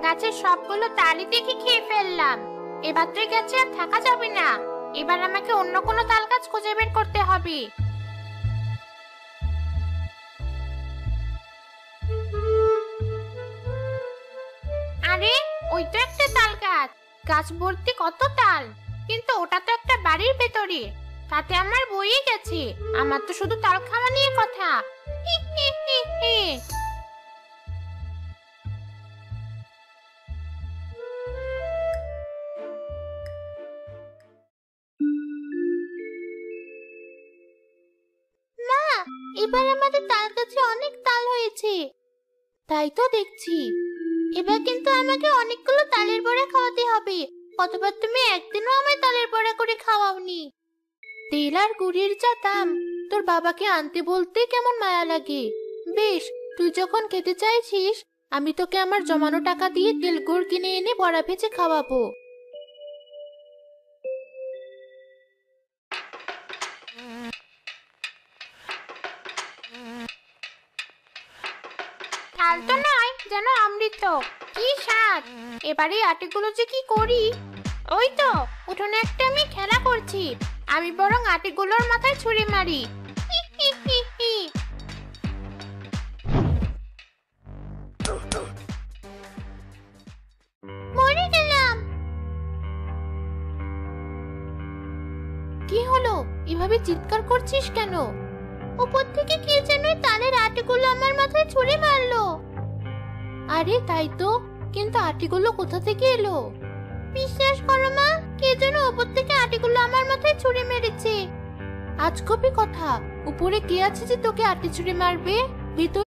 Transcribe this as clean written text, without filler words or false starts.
গাছের সবগুলো তালই দেখে খেয়ে ফেললাম। এবার তো গাছে আর থাকা যাবে না। এবার আমাকে অন্য কোনো তাল গাছ খুঁজে বের করতে হবে। আরে, ওই তো একটা তাল গাছ। গাছ ভর্তি কত তাল, কিন্তু ওটা তো একটা বাড়ির ভেতরে। তাতে আমার বইয়ে গেছে। আমার তো শুধু তাল খাওয়া নিয়ে কথা। হি হি হি হি। মা, এবার আমাদের তাল গাছে অনেক তাল হয়েছে। তাই তো দেখছি। এবার কিন্তু আমাকে অনেকগুলো তালের বড়া খাওয়াতে হবে। কতবার তুমি একদিনও আমায় তালের বড়া করে খাওয়াওনি। তেল আর গুড়ের যা দাম, তোর বাবাকে আনতে বলতে কেমন মায়া লাগে। বেশ, তুই যখন খেতে চাইছিস, আমি তোকে আমার জমানো টাকা দিয়ে তেল গুড় কিনে এনে বড়া ভেজে খাওয়াবো। তাল তো নয়, যেন অমৃত। কি স্বাদ! এবারে আটিগুলো যে কি করি। ওই তো উঠোনে একটা আমি খেলা করছি। আমি বরং আটিগুলোর মাথায় ছুঁড়ে মারি। হি হি হি হি। মরে গেলাম। কি হলো? এভাবে চিৎকার করছিস কেন? উপর থেকে কে যেন তালের আটিগুলো আমার মাথায় ছুঁড়ে মারলো। আরে তাই তো, কিন্তু আটিগুলো কোথা থেকে এলো? বিশ্বাস করো মা, কে যেন উপর থেকে আটিগুলো আমার মাথায় ছুঁড়ে মেরেছে। আজগবি কথা, উপরে কে আছে যে তোকে আটি ছুঁড়ে মারবে? ভিতরে